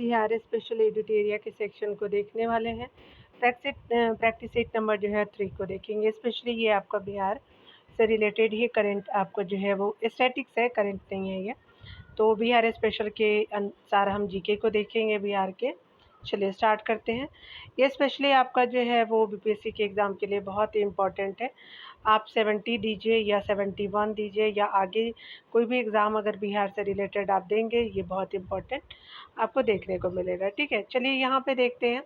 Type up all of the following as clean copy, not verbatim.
Bihar special एडिटोरिया के section को देखने वाले हैं। प्रैक्टिस सेट नंबर जो है 3 को देखेंगे। स्पेशली ये आपका बिहार से रिलेटेड ही करंट आपको जो है वो स्टैटिक्स है, करंट नहीं है ये। तो बिहार स्पेशल के अनुसार हम जीके को देखेंगे बिहार के। चलिए स्टार्ट करते हैं। ये स्पेशली आपका जो है वो बीपीएससी के एग्ज़ाम के लिए बहुत ही इम्पॉर्टेंट है। आप 70 दीजिए या 71 दीजिए या आगे कोई भी एग्ज़ाम अगर बिहार से रिलेटेड आप देंगे, ये बहुत इम्पॉर्टेंट आपको देखने को मिलेगा। ठीक है, चलिए यहाँ पे देखते हैं।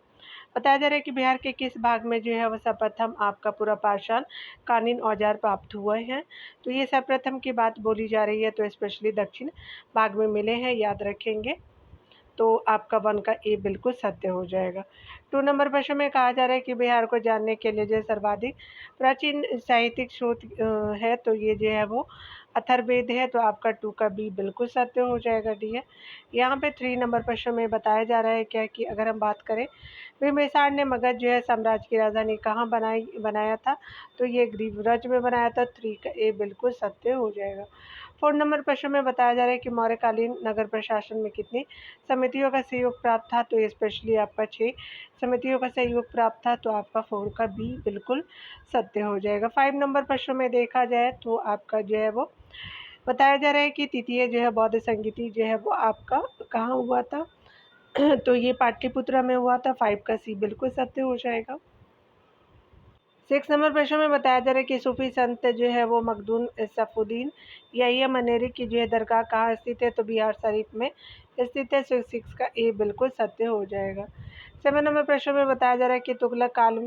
बताया जा रहा है कि बिहार के किस भाग में जो है वह सर्वप्रथम आपका पूरा पाषाण कालीन औजार प्राप्त हुए हैं। तो ये सर्वप्रथम की बात बोली जा रही है, तो स्पेशली दक्षिण भाग में मिले हैं, याद रखेंगे। तो आपका 1 का ए बिल्कुल सत्य हो जाएगा। 2 नंबर प्रश्न में कहा जा रहा है कि बिहार को जानने के लिए जो सर्वाधिक प्राचीन साहित्यिक स्रोत है, तो ये जो है वो अथर्ववेद है। तो आपका 2 का बी बिल्कुल सत्य हो जाएगा, डी है। यहाँ पे 3 नंबर प्रश्न में बताया जा रहा है क्या कि अगर हम बात करें बिम्बिसार ने मगध जो है साम्राज्य की राजधानी कहाँ बनाया था, तो ये ग्रीवराज में बनाया था। 3 का ए बिल्कुल सत्य हो जाएगा। 4 नंबर प्रश्न में बताया जा रहा है कि मौर्यकालीन नगर प्रशासन में कितनी समितियों का सहयोग प्राप्त था, तो ये स्पेशली आपका 6 समितियों का सहयोग प्राप्त था। तो आपका 4 का बी बिल्कुल सत्य हो जाएगा। 5 नंबर प्रश्न में देखा जाए तो आपका जो है वो बताया जा रहा है कि तृतीय जो है बौद्ध संगीति जो है वो आपका कहाँ हुआ था, तो ये पाटलिपुत्रा में हुआ था। 5 का सी बिल्कुल सत्य हो जाएगा। 6 नंबर प्रश्न में बताया जा रहा है कि सूफी संत जो है वो मखदूम सैफुद्दीन या मनेरी की जो है दरगाह कहाँ स्थित है, तो बिहार शरीफ में स्थित है। 6 का ए बिल्कुल सत्य हो जाएगा। 7 नंबर प्रश्न में बताया जा रहा है कि तुगलक काल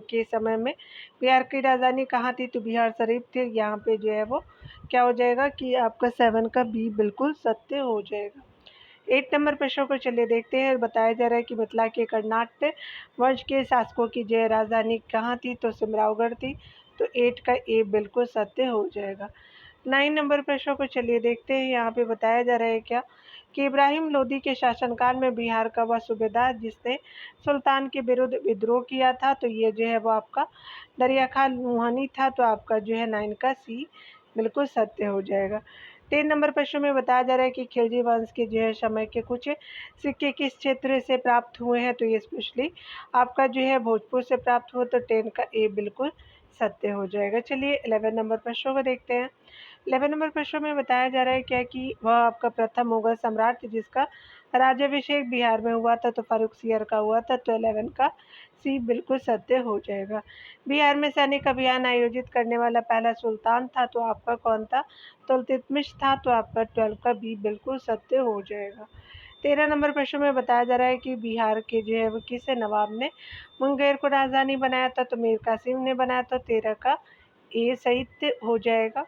के समय में बिहार की राजधानी कहाँ थी, तो बिहार शरीफ थी। यहाँ पे जो है वो क्या हो जाएगा कि आपका 7 का बी बिल्कुल सत्य हो जाएगा। 8 नंबर प्रश्न को चलिए देखते हैं। बताया जा रहा है कि मिथिला के कर्नाट वंश के शासकों की जय राजधानी कहाँ थी, तो सिमरावगढ़ थी। तो 8 का ए बिल्कुल सत्य हो जाएगा। 9 नंबर प्रश्न को चलिए देखते हैं। यहाँ पे बताया जा रहा है क्या कि इब्राहिम लोदी के शासनकाल में बिहार का वह सूबेदार जिसने सुल्तान के विरुद्ध विद्रोह किया था, तो ये जो है वो आपका दरिया खान लुहानी था। तो आपका जो है 9 का सी बिल्कुल सत्य हो जाएगा। 3 नंबर प्रश्न में बताया जा रहा है कि खिलजी वंश के जो है समय के कुछ सिक्के किस क्षेत्र से प्राप्त हुए हैं, तो ये स्पेशली आपका जो है भोजपुर से प्राप्त हुआ। तो 10 का ए बिल्कुल सत्य हो जाएगा। चलिए 11 नंबर प्रश्नों को देखते हैं। 11 नंबर प्रश्न में बताया जा रहा है क्या कि वह आपका प्रथम मुगल सम्राट जिसका राज्याभिषेक बिहार में हुआ था, तो फारुखसियर का हुआ था। तो 11 का सी बिल्कुल सत्य हो जाएगा। बिहार में सैनिक अभियान आयोजित करने वाला पहला सुल्तान था, तो आपका कौन था, तो इल्तुतमिश था। तो आपका 12 का बी बिल्कुल सत्य हो जाएगा। 13 नंबर प्रश्न में बताया जा रहा है कि बिहार के जो है वो किस नवाब ने मुंगेर को राजधानी बनाया था, तो मीर कासिम ने बनाया था। 13 का ए सही हो जाएगा।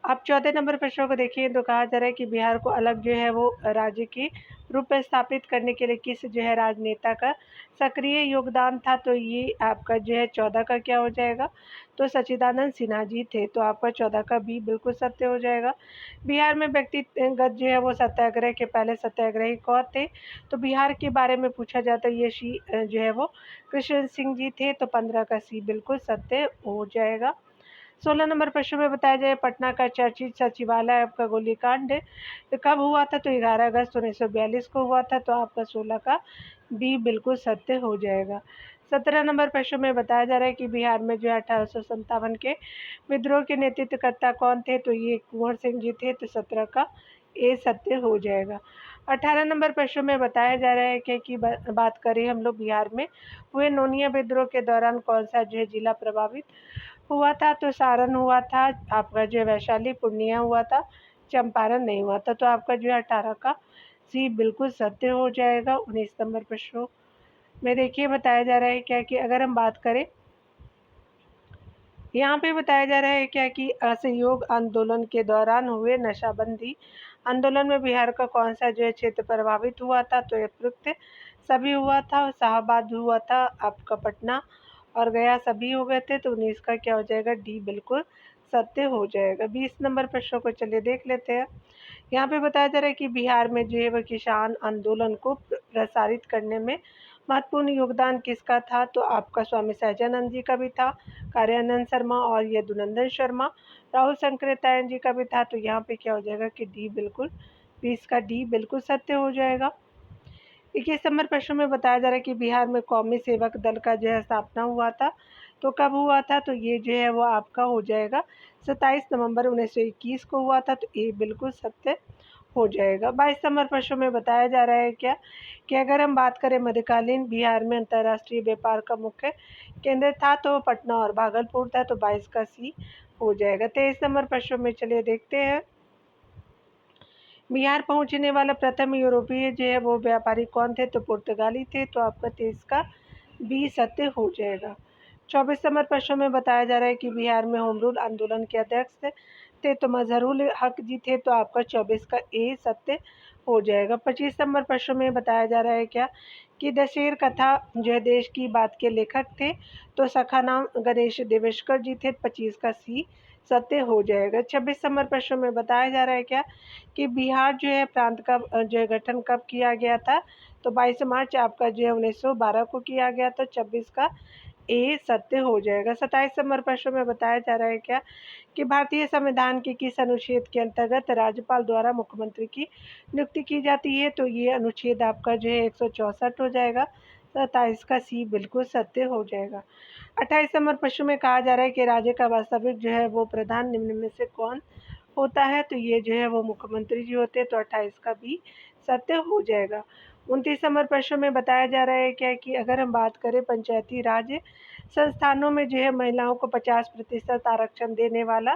आप 14 नंबर प्रश्न को देखिए, तो कहा जा रहा है कि बिहार को अलग जो है वो राज्य के रूप में स्थापित करने के लिए किस जो है राजनेता का सक्रिय योगदान था, तो ये आपका जो है 14 का क्या हो जाएगा, तो सच्चिदानंद सिन्हा जी थे। तो आपका 14 का बी बिल्कुल सत्य हो जाएगा। बिहार में व्यक्तिगत जो है वो सत्याग्रह के पहले सत्याग्रही कौन थे, तो बिहार के बारे में पूछा जाता है, ये जो है वो कृष्ण सिंह जी थे। तो 15 का सी बिल्कुल सत्य हो जाएगा। 16 नंबर प्रश्न में बताया जाए पटना का चर्चित सचिवालय आपका गोलीकांड कब हुआ था, तो 11 अगस्त 1942 को हुआ था। तो आपका 16 का बी बिल्कुल सत्य हो जाएगा। 17 नंबर प्रश्न में बताया जा रहा है कि बिहार में जो है 1857 के विद्रोह के नेतृत्वकर्ता कौन थे, तो ये कुंवर सिंह जी थे। तो 17 का ए सत्य हो जाएगा। 18 नंबर प्रश्न में बताया जा रहा है कि बात करें हम लोग बिहार में हुए नोनिया विद्रोह के दौरान कौन सा जो है जिला प्रभावित हुआ था, तो सारण हुआ था। आपका जो है वैशाली पूर्णिया हुआ था, चंपारण नहीं हुआ था। तो आपका जो है 18 का सी बिल्कुल सत्य हो जाएगा। 19 नंबर प्रश्नों में देखिए बताया जा रहा है क्या कि अगर हम बात करें, यहाँ पे बताया जा रहा है क्या कि असहयोग आंदोलन के दौरान हुए नशाबंदी आंदोलन में बिहार का कौन सा जो है क्षेत्र प्रभावित हुआ था, तो उपयुक्त सभी हुआ था। शाहबाद हुआ था, आपका पटना और गया सभी हो गए थे। तो 19 का क्या हो जाएगा, डी बिल्कुल सत्य हो जाएगा। 20 नंबर प्रश्नों को चलिए देख लेते हैं। यहाँ पे बताया जा रहा है कि बिहार में जो है वह किसान आंदोलन को प्रसारित करने में महत्वपूर्ण योगदान किसका था, तो आपका स्वामी सहजानंद जी का भी था, कार्यानंद शर्मा और यदुनंदन शर्मा, राहुल शंकरतायन जी का भी था। तो यहाँ पे क्या हो जाएगा कि डी बिल्कुल 20 का डी बिल्कुल सत्य हो जाएगा। 21 नंबर प्रश्न में बताया जा रहा है कि बिहार में कौमी सेवक दल का जो है स्थापना हुआ था, तो कब हुआ था? तो ये जो है वो आपका हो जाएगा 27 नवंबर 1921 को हुआ था, तो ये बिल्कुल सत्य हो जाएगा। 22 नंबर प्रश्न में बताया जा रहा है क्या कि अगर हम बात करें मध्यकालीन बिहार में अंतर्राष्ट्रीय व्यापार का मुख्य केंद्र था, तो पटना और भागलपुर था, तो 22 का सी हो जाएगा। 23 नंबर प्रश्न में चलिए देखते हैं, बिहार पहुंचने वाला प्रथम यूरोपीय जो है वो व्यापारी कौन थे? तो पुर्तगाली थे, तो आपका 23 का बी सत्य हो जाएगा। 24 नंबर प्रश्न में बताया जा रहा है कि बिहार में होम रूल आंदोलन के अध्यक्ष थे, तो मजहरुल हक जी थे, तो आपका 24 का ए सत्य हो जाएगा। 25 नंबर प्रश्न में बताया जा रहा है क्या कि दशेर कथा जो है देश की बात के लेखक थे, तो सखा नाम गणेश देवेशकर जी थे, 25 का सी सत्य हो जाएगा। 26 नंबर प्रश्न में बताया जा रहा है क्या कि बिहार जो है प्रांत का जो है गठन कब किया गया था? तो 22 मार्च आपका जो है 1912 को किया गया था, 26 का ए सत्य हो जाएगा। 27 नंबर प्रश्न में बताया जा रहा है क्या कि भारतीय संविधान के किस अनुच्छेद के अंतर्गत राज्यपाल द्वारा मुख्यमंत्री की नियुक्ति की जाती है? तो ये अनुच्छेद आपका जो है 164 हो जाएगा, 27 का सी बिल्कुल सत्य हो जाएगा। 28 नंबर प्रश्न में कहा जा रहा है कि राज्य का वास्तविक जो है वो प्रधान निम्न में से कौन होता है? तो ये जो है वो मुख्यमंत्री जी होते हैं, तो 28 का भी सत्य हो जाएगा। 29 नंबर प्रश्न में बताया जा रहा है क्या कि अगर हम बात करें पंचायती राज संस्थानों में जो है महिलाओं को 50% आरक्षण देने वाला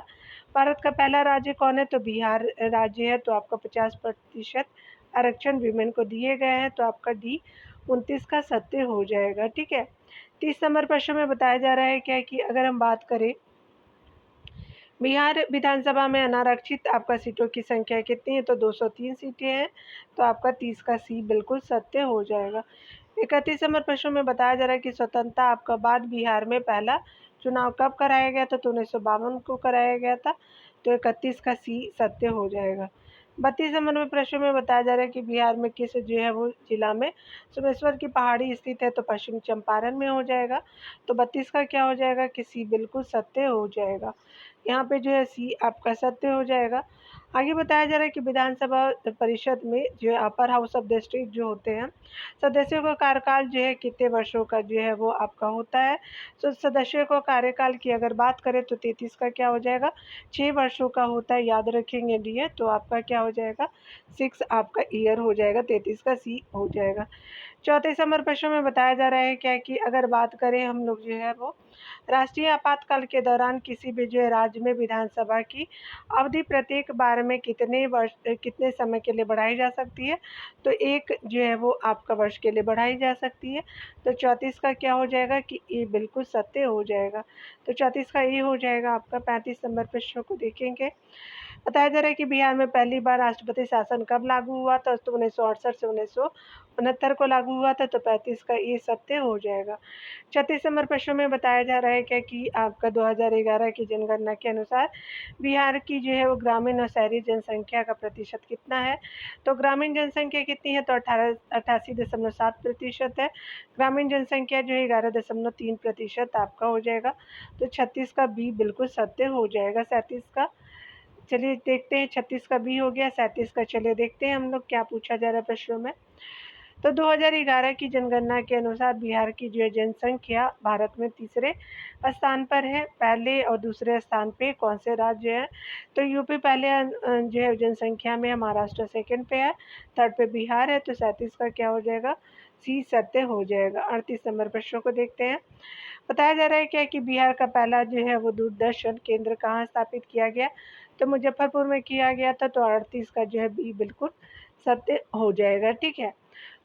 भारत का पहला राज्य कौन है? तो बिहार राज्य है, तो आपका 50% आरक्षण वीमेन को दिए गए हैं, तो आपका डी 29 का सत्य हो जाएगा। ठीक है। 30 नंबर प्रश्न में बताया जा रहा है क्या कि अगर हम बात करें बिहार विधानसभा में अनारक्षित आपका सीटों की संख्या कितनी है? तो 203 सीटें हैं, तो आपका 30 का सी बिल्कुल सत्य हो जाएगा। 31 नंबर प्रश्न में बताया जा रहा है कि स्वतंत्रता आपका बाद बिहार में पहला चुनाव कब कराया गया था? तो 1952 को कराया गया था, तो 31 का सी सत्य हो जाएगा। 32 नंबर में प्रश्न में बताया जा रहा है कि बिहार में किस जो है वो जिला में सोमेश्वर की पहाड़ी स्थित है? तो पश्चिम चंपारण में हो जाएगा, तो 32 का क्या हो जाएगा कि सी बिल्कुल सत्य हो जाएगा। यहाँ पे जो है सी आपका सत्य हो जाएगा। आगे बताया जा रहा है कि विधानसभा परिषद में जो है अपर हाउस ऑफ डिस्ट्रिक्ट जो होते हैं सदस्यों का कार्यकाल जो है कितने वर्षों का जो है वो आपका होता है? तो सदस्यों को कार्यकाल की अगर बात करें तो 33 का क्या हो जाएगा 6 वर्षों का होता है, याद रखेंगे लिए, तो आपका क्या हो जाएगा 6 आपका ईयर हो जाएगा, 33 का सी हो जाएगा। 34 नंबर प्रश्न में बताया जा रहा है क्या कि अगर बात करें हम लोग जो है वो राष्ट्रीय आपातकाल के दौरान किसी भी जो है राज्य में विधानसभा की अवधि प्रत्येक बार में कितने समय के लिए बढ़ाई जा सकती है? तो एक जो है वो आपका वर्ष के लिए बढ़ाई जा सकती है, तो 34 का क्या हो जाएगा कि ये बिल्कुल सत्य हो जाएगा, तो 34 का ये हो जाएगा आपका। 35 नंबर प्रश्न को देखेंगे, बताया जा रहा है कि बिहार में पहली बार राष्ट्रपति शासन कब लागू हुआ था? तो 1968 से 1969 को लागू हुआ था, तो 35 का ये सत्य हो जाएगा। 36 नंबर प्रश्न में बताया जा रहा है क्या कि आपका 2011 की जनगणना के अनुसार बिहार की जो है वो ग्रामीण और शहरी जनसंख्या का प्रतिशत कितना है? तो ग्रामीण जनसंख्या कितनी है? तो 88.7% है। ग्रामीण जनसंख्या जो है 11.3% आपका हो जाएगा, तो 36 का बी बिल्कुल सत्य हो जाएगा। 37 का चलिए देखते हैं, 36 का बी हो गया, 37 का चलिए देखते हैं हम लोग क्या पूछा जा रहा है प्रश्नों में। तो 2011 की जनगणना के अनुसार बिहार की जो है जनसंख्या भारत में तीसरे स्थान पर है। पहले और दूसरे स्थान पे कौन से राज्य हैं? तो यूपी पहले जो है जनसंख्या में है, महाराष्ट्र सेकंड पे है, थर्ड पे बिहार है, तो 37 का क्या हो जाएगा सी सत्य हो जाएगा। 38 नंबर प्रश्नों को देखते हैं, बताया जा रहा है क्या कि बिहार का पहला जो है वो दूरदर्शन केंद्र कहाँ स्थापित किया गया? तो मुजफ्फरपुर में किया गया था, तो 38 का जो है बी बिल्कुल सत्य हो जाएगा। ठीक है।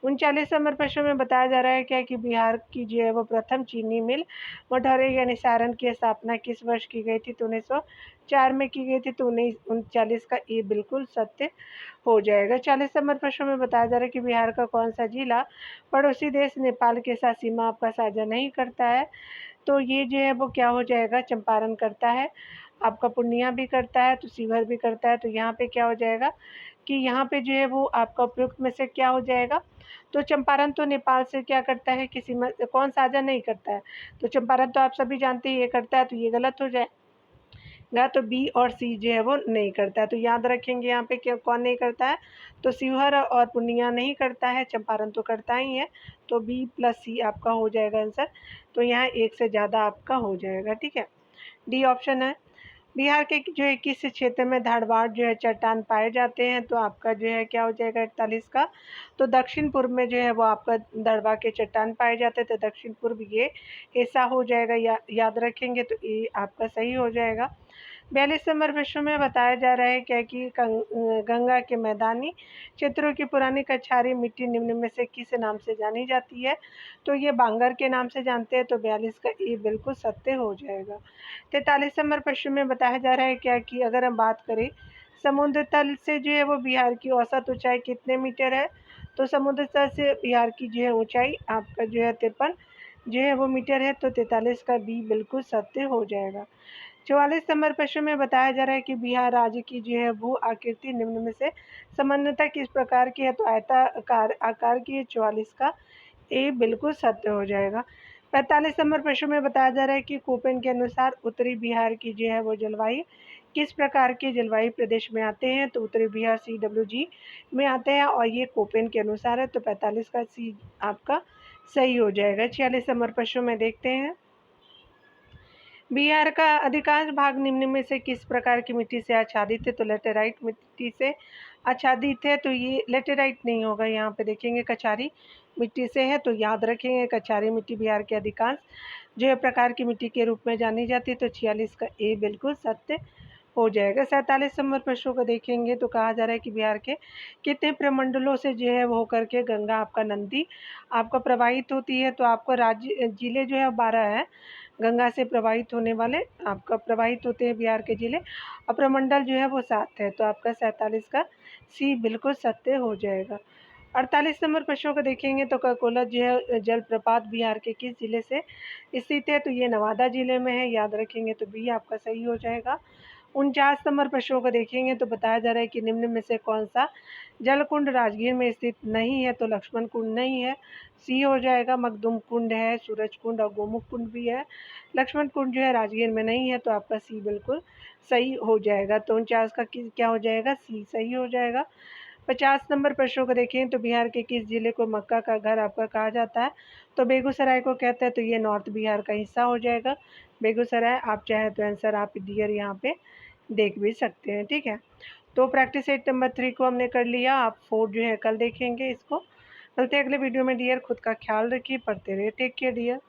39 नंबर प्रश्न में बताया जा रहा है क्या कि बिहार की जो है वो प्रथम चीनी मिल मढ़ौरे यानी सारण की स्थापना किस वर्ष की गई थी? तो 1904 में की गई थी, तो 1939 का ये बिल्कुल सत्य हो जाएगा। 40 नंबर प्रश्न में बताया जा रहा है कि बिहार का कौन सा जिला पड़ोसी देश नेपाल के साथ सीमा आपका साझा नहीं करता है? तो ये जो है वो क्या हो जाएगा चंपारण करता है, आपका पूर्णिया भी करता है, तो शिवहर भी करता है, तो यहाँ पे क्या हो जाएगा कि यहाँ पे जो है वो आपका उपयुक्त में से क्या हो जाएगा? तो चंपारण तो नेपाल से क्या करता है कि सीमा कौन साझा नहीं करता है, तो चंपारण तो आप सभी जानते हैं ये करता है, तो ये गलत हो जाए। तो बी और सी जो है वो नहीं करता है। तो याद रखेंगे यहाँ पे क्या कौन नहीं करता है, तो शिवहर और पूर्णिया नहीं करता है, चंपारण तो करता ही है। तो बी प्लस सी आपका हो जाएगा आंसर। तो यहाँ एक से ज़्यादा आपका हो जाएगा, ठीक है। डी ऑप्शन है। बिहार के जो है किस क्षेत्र में धारवाड़ जो है चट्टान पाए जाते हैं, तो आपका जो है क्या हो जाएगा 41 का। तो दक्षिण पूर्व में जो है वो आपका दरबा के चट्टान पाए जाते हैं, तो दक्षिण पूर्व ये ऐसा हो जाएगा, याद रखेंगे तो ये आपका सही हो जाएगा। 42 नंबर प्रश्न में बताया जा रहा है क्या कि गंगा के मैदानी क्षेत्रों की पुरानी कछारी मिट्टी निम्न में से किस नाम से जानी जाती है, तो ये बांगर के नाम से जानते हैं। तो 42 का ये बिल्कुल सत्य हो जाएगा। 43 नंबर प्रश्न में बताया जा रहा है क्या कि अगर हम बात करें समुद्र तल से जो है वो बिहार की औसत ऊंचाई कितने मीटर है, तो समुद्र तल से बिहार की जो है ऊंचाई आपका जो है 53 जो है वो मीटर है। तो 43 का बी बिल्कुल सत्य हो जाएगा। 44 नंबर प्रश्न में बताया जा रहा है कि बिहार राज्य की जो है भू आकृति निम्न में से सामान्यतः किस प्रकार की है, तो आयताकार आकार की है। 44 का ए बिल्कुल सत्य हो जाएगा। 45 नंबर प्रश्न में बताया जा रहा है कि कोपेन के अनुसार उत्तरी बिहार की जो है वो जलवायु किस प्रकार के जलवायु प्रदेश में आते हैं, तो उत्तरी बिहार CWG में आते हैं और ये कोपेन के अनुसार है। तो 45 का सी आपका सही हो जाएगा। 46 नंबर प्रश्न में देखते हैं, बिहार का अधिकांश भाग निम्न में से किस प्रकार की मिट्टी से आच्छादित है, तो लेटेराइट मिट्टी से आच्छादित है। तो ये लेटेराइट नहीं होगा, यहाँ पे देखेंगे कछारी मिट्टी से है। तो याद रखेंगे कछारी मिट्टी बिहार के अधिकांश जो है प्रकार की मिट्टी के रूप में जानी जाती है। तो 46 का ए बिल्कुल सत्य हो जाएगा। 47 नंबर प्रश्नों को देखेंगे तो कहा जा रहा है कि बिहार के कितने प्रमंडलों से जो है वो होकर के गंगा आपका नंदी आपका प्रवाहित होती है, तो आपको राज्य जिले जो है 12 है गंगा से प्रवाहित होने वाले, आपका प्रवाहित होते हैं बिहार के जिले, और प्रमंडल जो है वो 7 है। तो आपका 47 का सी बिल्कुल सत्य हो जाएगा। 48 नंबर प्रश्नों को देखेंगे तो ककोला जो है जलप्रपात बिहार के किस जिले से स्थित है, तो ये नवादा जिले में है, याद रखेंगे तो बी आपका सही हो जाएगा। 49 नंबर प्रश्नों को देखेंगे तो बताया जा रहा है कि निम्न में से कौन सा जलकुंड राजगीर में स्थित नहीं है, तो लक्ष्मण कुंड नहीं है, सी हो जाएगा। मखदूम कुंड है, सूरज कुंड और गोमुख कुंड भी है, लक्ष्मण कुंड जो है राजगीर में नहीं है। तो आपका सी बिल्कुल सही हो जाएगा। तो 49 का क्या हो जाएगा, सी सही हो जाएगा। 50 नंबर प्रश्नों को देखें तो बिहार के किस जिले को मक्का का घर आपका कहा जाता है, तो बेगूसराय को कहते हैं। तो ये नॉर्थ बिहार का हिस्सा हो जाएगा बेगूसराय। आप चाहे तो आंसर आप डियर यहाँ पे देख भी सकते हैं, ठीक है। तो प्रैक्टिस सेट नंबर 3 को हमने कर लिया, आप 4 जो है कल देखेंगे इसको। मिलते हैं अगले वीडियो में डियर, खुद का ख्याल रखिए, पढ़ते रहिए, टेक केयर डियर।